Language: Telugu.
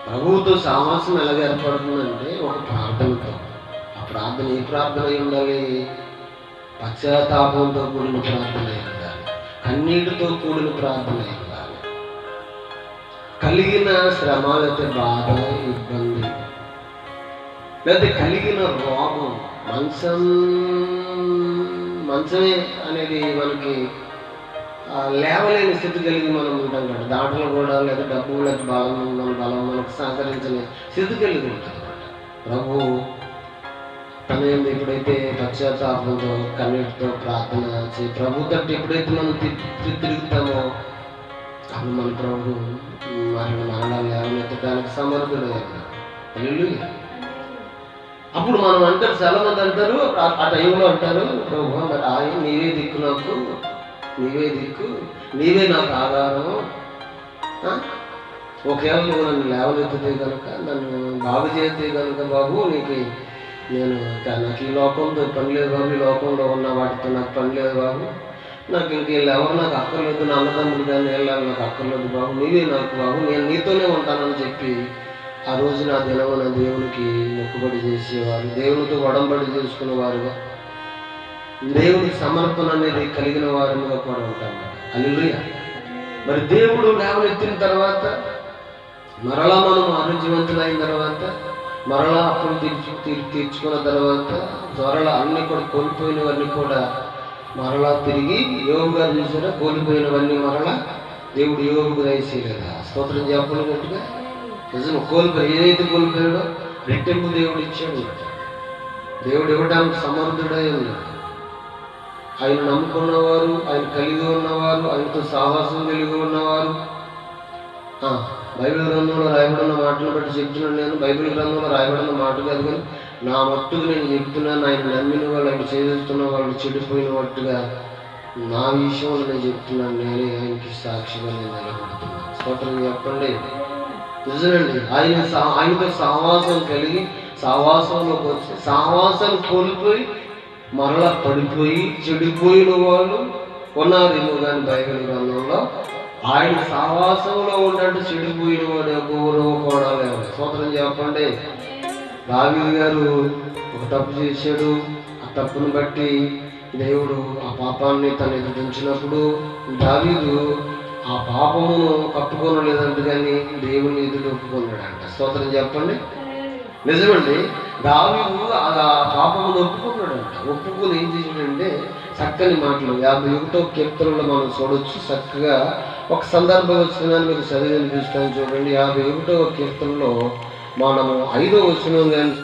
ప్రభువుతో సావాసం ఎలాగ ఏర్పడుతుందంటే ఒక ప్రార్థనతో. ఆ ప్రార్థన ఏ ప్రార్థన అయి ఉండాలి? పశ్చాత్తాపంతో కూడిన ప్రార్థన అయి ఉండాలి, కన్నీటితో కూడిన ప్రార్థన అయి ఉండాలి. కలిగిన శ్రమ లేకపోతే బాధ, ఇబ్బంది, లేకపోతే కలిగిన రోగం, మంచమే అనేది మనకి లేవలేని స్థితి కలిగి మనం ఉంటాం కదా. దాంట్లో కూడా లేదా డబ్బు లేదా బలం మనకు సహకరించని స్థితి కలిగి ఉంటుంది అనమాట. ప్రభు తన ఎప్పుడైతే పశ్చాత్తాపంతో కన్నీటితో ప్రార్థన చేసి ప్రభు తట్టు ఎప్పుడైతే మనం తిరుగుతామో అప్పుడు మన ప్రభు మరణాలు లేవనెత్తడానికి సమర్థుడు. అప్పుడు మనం అంటారు, చాలా మంది అంటారు ఆ టైంలో అంటారు, ప్రభు మరి ఆయన నీవే దిక్కు, నాకు నీవే దిక్కు, నీవే నాకు ఆధారం. ఒకవేళ నువ్వు నన్ను లేవనెత్తితే కనుక, నన్ను బాగు చేస్తే కనుక బాబు నీకు నాకు ఈ లోకంతో పని లేదు బాబు, ఈ లోకంలో ఉన్న వాటితో నాకు పని లేదు బాబు, నాకు ఇంకెవరు నాకు అక్కర్లేదు, నా అన్నదమ్ములు కానీ వెళ్ళాలి నాకు అక్కర్లేదు బాబు, నీవే నాకు బాబు, నేను నీతోనే ఉంటానని చెప్పి ఆ రోజు నా దినమున దేవునికి మొక్కుబడి చేసేవారు, దేవునితో ఒడంబడి చేసుకునేవారుగా, దేవునికి సమర్పణ అనేది కలిగిన వారుగా కూడా ఉంటారు. హల్లెలూయా. మరి దేవుడు లేవనెత్తిన తర్వాత మరలా మనం ఆరోగ్యవంతులైన తర్వాత, మరలా అప్పులు తీర్చుకున్న తర్వాత, త్వరలో అన్నీ కూడా కోల్పోయినవన్నీ కూడా మరలా తిరిగి యోగు గారు చూసారా, కోల్పోయినవన్నీ మరలా దేవుడు యోగుకు దయచేయలేదా? స్తోత్రం చెప్పినట్టుగా నిజం. ఏదైతే కోల్పోయాడో రెట్టింపు దేవుడు ఇచ్చాడు. దేవుడు ఇవ్వడానికి సమర్థుడై ఉన్నాడు. ఆయన నమ్ముకున్నవారు, ఆయన కలిగి ఉన్నవారు, ఆయనతో సాహసం కలిగి ఉన్నవారు, బైబిల్ గ్రంథంలో రాయబడిన మాటలు బట్టి చెప్తున్నాను. నేను బైబిల్ గ్రంథంలో రాయబడిన మాట కాదు కానీ నా మట్టుకు నేను చెప్తున్నాను. ఆయన నమ్మిన వాళ్ళు, ఆయన చేస్తున్న వాళ్ళు చెడిపోయిన మట్టుగా నా విషయంలో నేను చెప్తున్నాను. నేనే ఆయనకి సాక్షిగా నేను నిలబడుతున్నాను. స్తోత్రం చెప్పండి. నిజమండి. ఆయనతో సహవాసం కలిగి సహవాసంలోకి వచ్చి సహవాసాన్ని కోల్పోయి మరలా పడిపోయి చెడిపోయిన వాళ్ళు ఉన్నారేమో కానీ బైబిల్ గ్రంథంలో ఆయన సహవాసంలో ఉన్నట్టు చెడిపోయిన వాడు ఎవరు కూడా లేవు. స్తోత్రం చెప్పండి. దావీదు గారు ఒక తప్పు చేశాడు. ఆ తప్పును బట్టి దేవుడు ఆ పాపాన్ని తను ఎదుటించినప్పుడు దావీదు ఆ పాపమును కప్పుకోనలేదంటే కానీ దేవుని ఎదుటి ఒప్పుకున్నాడంట. స్తోత్రం చెప్పండి. నిజమండి. దావీదు ఆ పాపమును ఒప్పుకున్నాడంట. ఒప్పుకొని ఏం చేసాడంటే చక్కని మాటలు 51వ కీర్తనలో మనం చూడొచ్చు. చక్కగా ఒక సందర్భం వచ్చిందని మీకు చదివి వినిపిస్తాను చూడండి. 51వ కీర్తనలో మనము 5వ వచనం కానీ